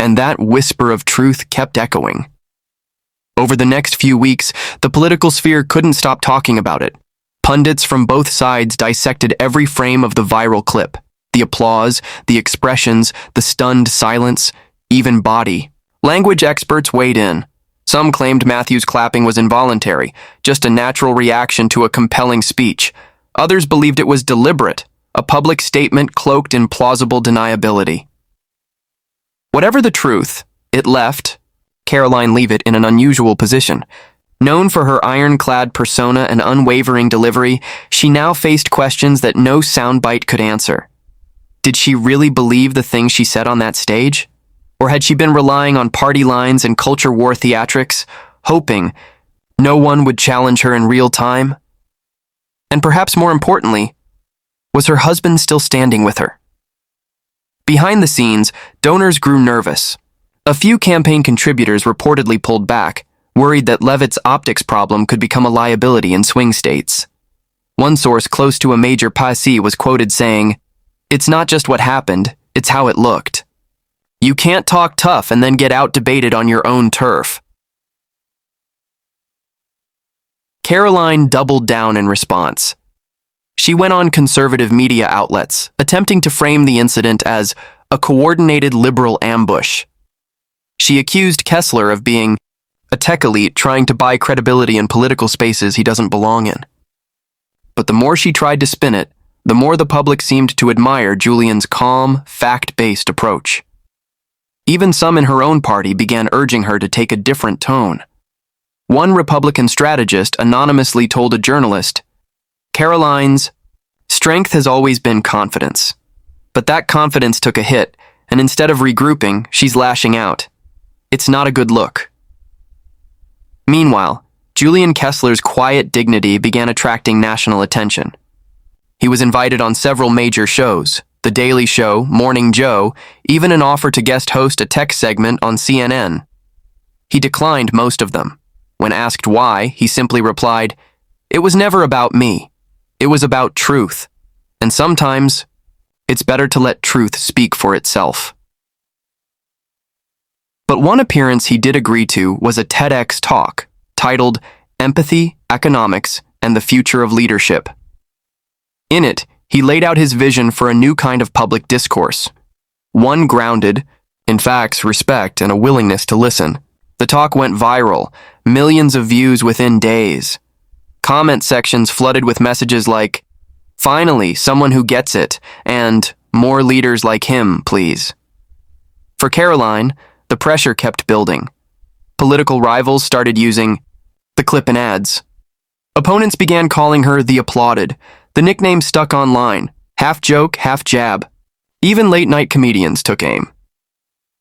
and that whisper of truth kept echoing. Over the next few weeks, the political sphere couldn't stop talking about it. Pundits from both sides dissected every frame of the viral clip. The applause, the expressions, the stunned silence, even body. Language experts weighed in. Some claimed Matthew's clapping was involuntary, just a natural reaction to a compelling speech. Others believed it was deliberate, a public statement cloaked in plausible deniability. Whatever the truth, it left Karoline Leavitt in an unusual position. Known for her ironclad persona and unwavering delivery, she now faced questions that no soundbite could answer. Did she really believe the things she said on that stage? Or had she been relying on party lines and culture war theatrics, hoping no one would challenge her in real time? And perhaps more importantly, was her husband still standing with her? Behind the scenes, donors grew nervous. A few campaign contributors reportedly pulled back, worried that Leavitt's optics problem could become a liability in swing states. One source close to a major passee was quoted saying, "It's not just what happened, it's how it looked. You can't talk tough and then get out-debated on your own turf." Karoline doubled down in response. She went on conservative media outlets, attempting to frame the incident as a coordinated liberal ambush. She accused Kessler of being a tech elite trying to buy credibility in political spaces he doesn't belong in. But the more she tried to spin it, the more the public seemed to admire Julian's calm, fact-based approach. Even some in her own party began urging her to take a different tone. One Republican strategist anonymously told a journalist, "Karoline's strength has always been confidence. But that confidence took a hit, and instead of regrouping, she's lashing out. It's not a good look." Meanwhile, Julian Kessler's quiet dignity began attracting national attention. He was invited on several major shows, The Daily Show, Morning Joe, even an offer to guest host a tech segment on CNN. He declined most of them. When asked why, he simply replied, "It was never about me. It was about truth. And sometimes, it's better to let truth speak for itself." But one appearance he did agree to was a TEDx talk titled "Empathy, Economics, and the Future of Leadership." In it, he laid out his vision for a new kind of public discourse, one grounded in facts, respect, and a willingness to listen. The talk went viral, millions of views within days. Comment sections flooded with messages like, "Finally, someone who gets it," and "More leaders like him, please." For Karoline, the pressure kept building. Political rivals started using the clip in ads. Opponents began calling her the applauded. The nickname stuck online, half joke, half jab. Even late-night comedians took aim.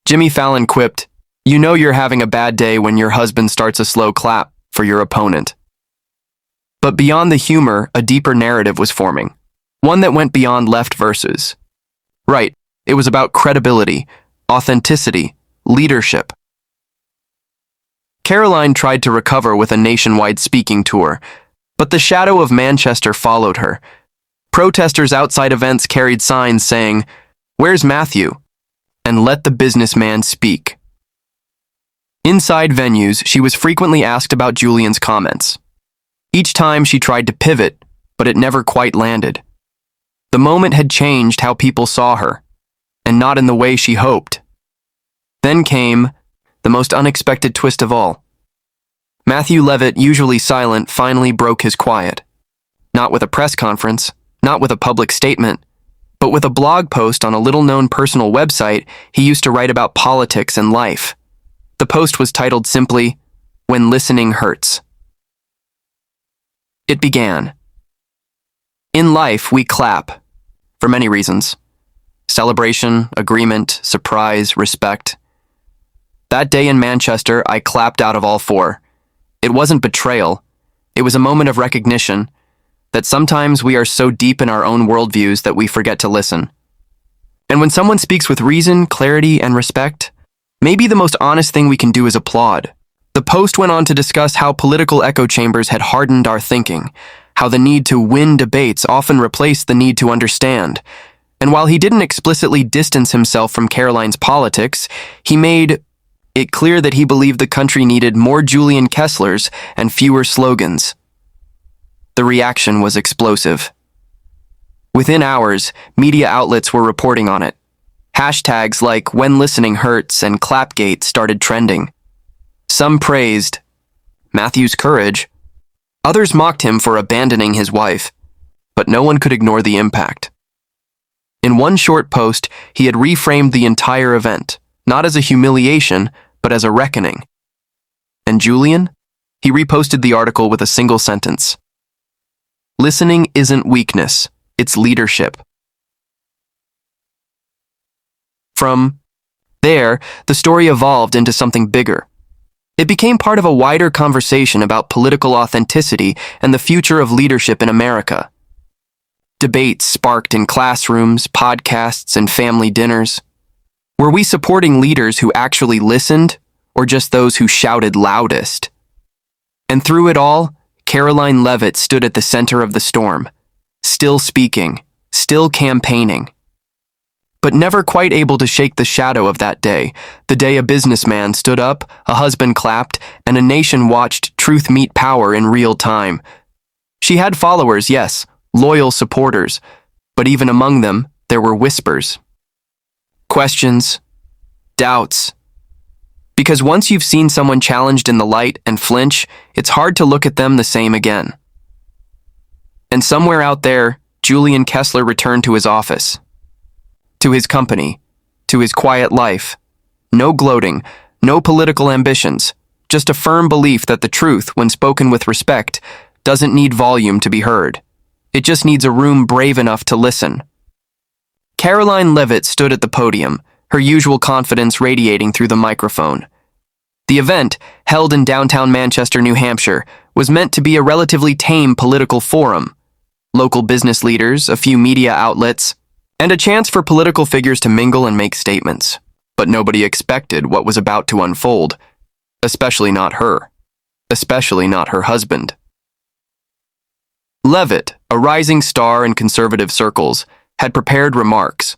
Jimmy Fallon quipped, "You know you're having a bad day when your husband starts a slow clap for your opponent." But beyond the humor, a deeper narrative was forming, one that went beyond left versus right. It was about credibility, authenticity, leadership. Karoline tried to recover with a nationwide speaking tour, but the shadow of Manchester followed her. Protesters outside events carried signs saying, "Where's Matthew?" and "Let the businessman speak." Inside venues, she was frequently asked about Julian's comments. Each time she tried to pivot, but it never quite landed. The moment had changed how people saw her, and not in the way she hoped. Then came the most unexpected twist of all. Matthew Leavitt, usually silent, finally broke his quiet. Not with a press conference, not with a public statement, but with a blog post on a little-known personal website he used to write about politics and life. The post was titled simply, "When Listening Hurts." It began, "In life, we clap, for many reasons. Celebration, agreement, surprise, respect. That day in Manchester, I clapped out of all four. It wasn't betrayal. It was a moment of recognition that sometimes we are so deep in our own worldviews that we forget to listen. And when someone speaks with reason, clarity, and respect, maybe the most honest thing we can do is applaud." The post went on to discuss how political echo chambers had hardened our thinking, how the need to win debates often replaced the need to understand, And while he didn't explicitly distance himself from Karoline's politics, he made it clear that he believed the country needed more Julian Kesslers and fewer slogans. The reaction was explosive. Within hours, media outlets were reporting on it. Hashtags like "When Listening Hurts" and "Clapgate" started trending. Some praised Matthew's courage. Others mocked him for abandoning his wife. But no one could ignore the impact. In one short post, he had reframed the entire event, not as a humiliation, but as a reckoning. And Julian? He reposted the article with a single sentence. Listening isn't weakness, it's leadership. From there, the story evolved into something bigger. It became part of a wider conversation about political authenticity and the future of leadership in America. Debates sparked in classrooms, podcasts, and family dinners. Were we supporting leaders who actually listened, or just those who shouted loudest? And through it all, Karoline Leavitt stood at the center of the storm, still speaking, still campaigning, but never quite able to shake the shadow of that day, the day a businessman stood up, a husband clapped, and a nation watched truth meet power in real time. She had followers, yes, loyal supporters, but even among them, there were whispers. Questions, doubts. Because once you've seen someone challenged in the light and flinch, it's hard to look at them the same again. And somewhere out there, Julian Kessler returned to his office, to his company, to his quiet life. No gloating, no political ambitions, just a firm belief that the truth, when spoken with respect, doesn't need volume to be heard. It just needs a room brave enough to listen. Karoline Leavitt stood at the podium, her usual confidence radiating through the microphone. The event, held in downtown Manchester, New Hampshire, was meant to be a relatively tame political forum. Local business leaders, a few media outlets, and a chance for political figures to mingle and make statements. But nobody expected what was about to unfold, especially not her, especially not her husband. Leavitt, a rising star in conservative circles, had prepared remarks,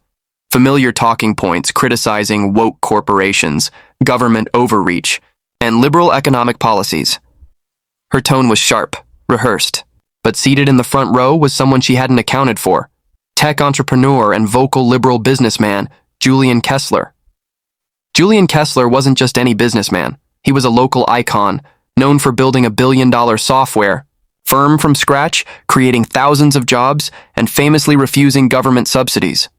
familiar talking points criticizing woke corporations, government overreach, and liberal economic policies. Her tone was sharp, rehearsed, but seated in the front row was someone she hadn't accounted for, tech entrepreneur and vocal liberal businessman, Julian Kessler. Julian Kessler wasn't just any businessman. He was a local icon, known for building a billion-dollar software firm from scratch, creating thousands of jobs, and famously refusing government subsidies.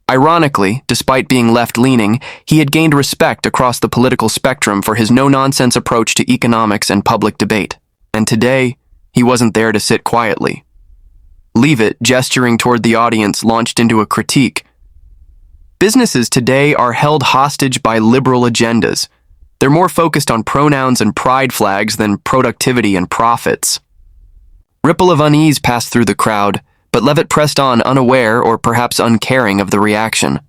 Ironically, despite being left-leaning, he had gained respect across the political spectrum for his no-nonsense approach to economics and public debate. And today, he wasn't there to sit quietly. Leavitt, gesturing toward the audience, launched into a critique. Businesses today are held hostage by liberal agendas. They're more focused on pronouns and pride flags than productivity and profits. Ripple of unease passed through the crowd, but Leavitt pressed on, unaware or perhaps uncaring of the reaction.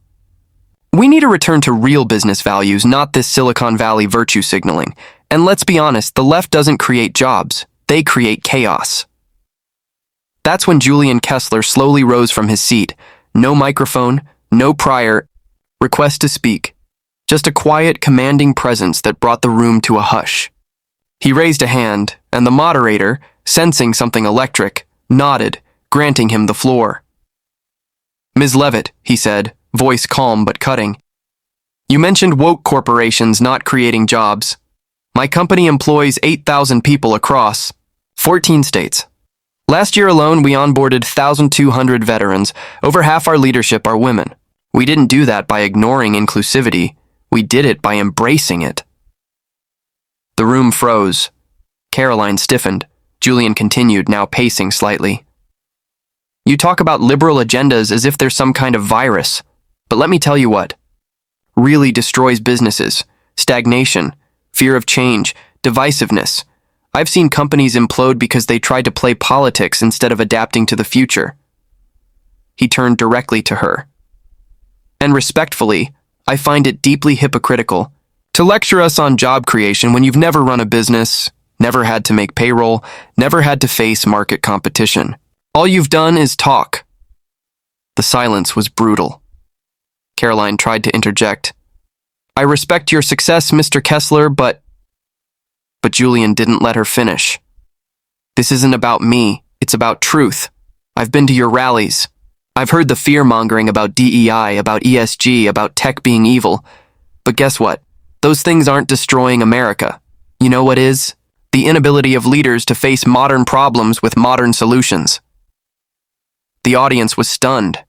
We need a return to real business values, not this Silicon Valley virtue signaling. And let's be honest, the left doesn't create jobs. They create chaos. That's when Julian Kessler slowly rose from his seat. No microphone, no prior request to speak. Just a quiet, commanding presence that brought the room to a hush. He raised a hand, and the moderator, sensing something electric, nodded, granting him the floor. Ms. Leavitt, he said, voice calm but cutting. You mentioned woke corporations not creating jobs. My company employs 8,000 people across 14 states. Last year alone, we onboarded 1,200 veterans. Over half our leadership are women. We didn't do that by ignoring inclusivity. We did it by embracing it. The room froze. Karoline stiffened. Julian continued, now pacing slightly. You talk about liberal agendas as if there's some kind of virus. But let me tell you what really destroys businesses: stagnation, fear of change, divisiveness. I've seen companies implode because they tried to play politics instead of adapting to the future. He turned directly to her. And respectfully, I find it deeply hypocritical to lecture us on job creation when you've never run a business, never had to make payroll, never had to face market competition. All you've done is talk. The silence was brutal. Karoline tried to interject. "I respect your success, Mr. Kessler, but Julian didn't let her finish. "This isn't about me, it's about truth. I've been to your rallies. I've heard the fear-mongering about DEI, about ESG, about tech being evil. But guess what? Those things aren't destroying America. You know what is? The inability of leaders to face modern problems with modern solutions." The audience was stunned.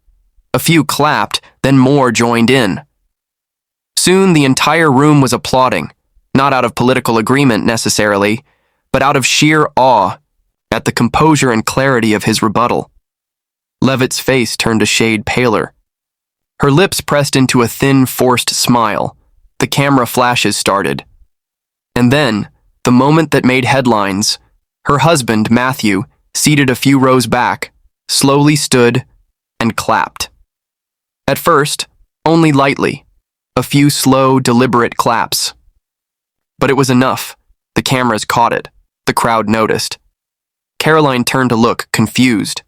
A few clapped, then more joined in. Soon the entire room was applauding, not out of political agreement necessarily, but out of sheer awe at the composure and clarity of his rebuttal. Leavitt's face turned a shade paler. Her lips pressed into a thin, forced smile. The camera flashes started. And then, the moment that made headlines, her husband, Matthew, seated a few rows back, slowly stood and clapped. At first, only lightly, a few slow, deliberate claps. But it was enough. The cameras caught it. The crowd noticed. Karoline turned to look, confused.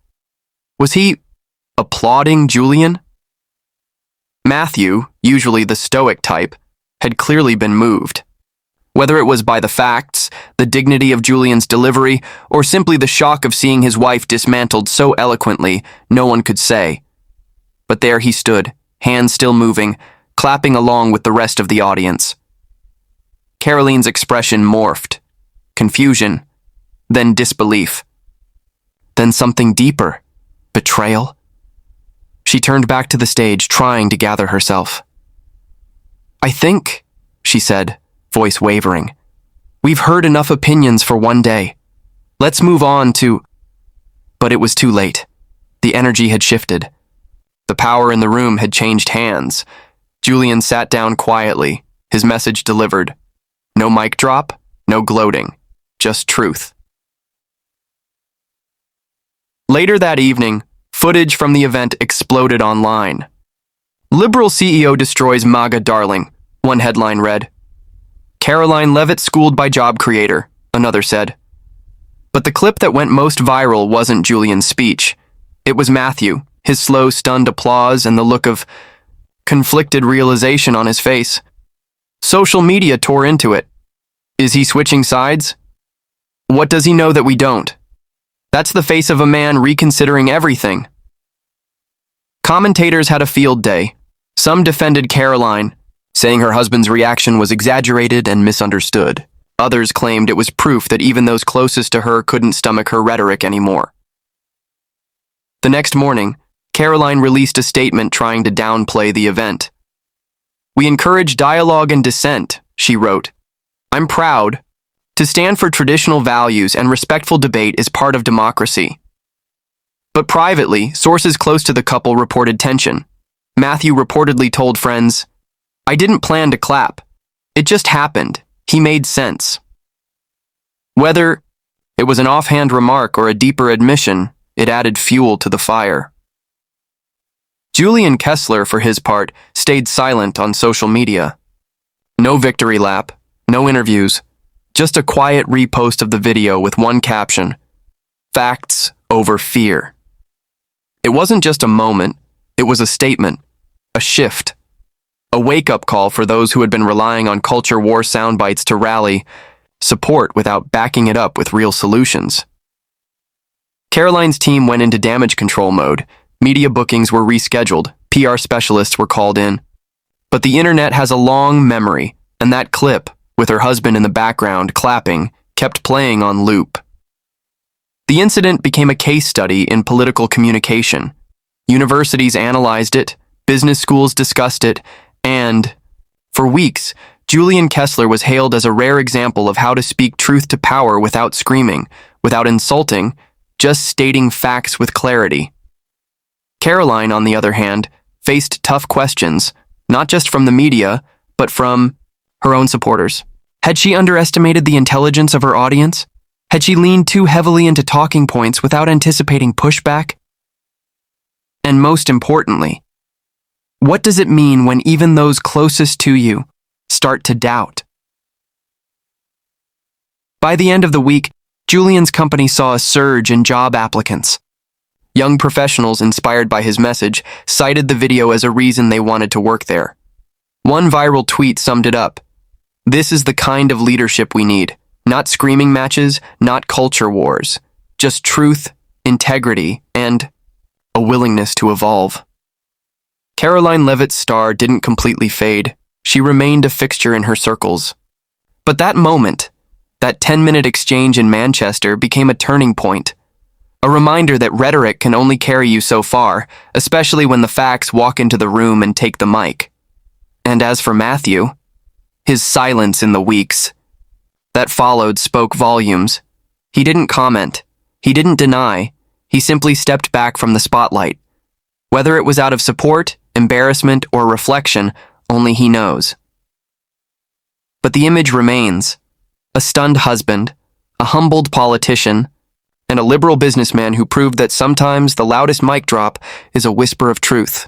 Was he applauding Julian? Matthew, usually the stoic type, had clearly been moved. Whether it was by the facts, the dignity of Julian's delivery, or simply the shock of seeing his wife dismantled so eloquently, no one could say. But there he stood, hands still moving, clapping along with the rest of the audience. Karoline's expression morphed. Confusion, then disbelief. Then something deeper. Betrayal. She turned back to the stage, trying to gather herself. "I think," she said, voice wavering, "we've heard enough opinions for one day. Let's move on to—" But it was too late. The energy had shifted. The power in the room had changed hands. Julian sat down quietly, his message delivered. No mic drop, no gloating, just truth. Later that evening, footage from the event exploded online. "Liberal CEO destroys MAGA darling," one headline read. "Karoline Leavitt schooled by job creator," another said. But the clip that went most viral wasn't Julian's speech. It was Matthew, his slow, stunned applause and the look of conflicted realization on his face. Social media tore into it. Is he switching sides? What does he know that we don't? That's the face of a man reconsidering everything. Commentators had a field day. Some defended Karoline, saying her husband's reaction was exaggerated and misunderstood. Others claimed it was proof that even those closest to her couldn't stomach her rhetoric anymore. The next morning, Karoline released a statement trying to downplay the event. "We encourage dialogue and dissent," she wrote. "I'm proud. To stand for traditional values and respectful debate is part of democracy." But privately, sources close to the couple reported tension. Matthew reportedly told friends, "I didn't plan to clap. It just happened. He made sense." Whether it was an offhand remark or a deeper admission, it added fuel to the fire. Julian Kessler, for his part, stayed silent on social media. No victory lap, no interviews, just a quiet repost of the video with one caption: "Facts over fear." It wasn't just a moment, it was a statement, a shift, a wake-up call for those who had been relying on culture war soundbites to rally support without backing it up with real solutions. Karoline's team went into damage control mode. Media bookings were rescheduled, PR specialists were called in. But the internet has a long memory, and that clip, with her husband in the background clapping, kept playing on loop. The incident became a case study in political communication. Universities analyzed it, business schools discussed it, and, for weeks, Julian Kessler was hailed as a rare example of how to speak truth to power without screaming, without insulting, just stating facts with clarity. Karoline, on the other hand, faced tough questions, not just from the media, but from her own supporters. Had she underestimated the intelligence of her audience? Had she leaned too heavily into talking points without anticipating pushback? And most importantly, what does it mean when even those closest to you start to doubt? By the end of the week, Julian's company saw a surge in job applicants. Young professionals inspired by his message cited the video as a reason they wanted to work there. One viral tweet summed it up. "This is the kind of leadership we need. Not screaming matches, not culture wars. Just truth, integrity, and a willingness to evolve." Karoline Leavitt's star didn't completely fade. She remained a fixture in her circles. But that moment, that 10-minute exchange in Manchester, became a turning point. A reminder that rhetoric can only carry you so far, especially when the facts walk into the room and take the mic. And as for Matthew, his silence in the weeks that followed spoke volumes. He didn't comment. He didn't deny. He simply stepped back from the spotlight. Whether it was out of support, embarrassment, or reflection, only he knows. But the image remains. A stunned husband, a humbled politician, and a liberal businessman who proved that sometimes the loudest mic drop is a whisper of truth.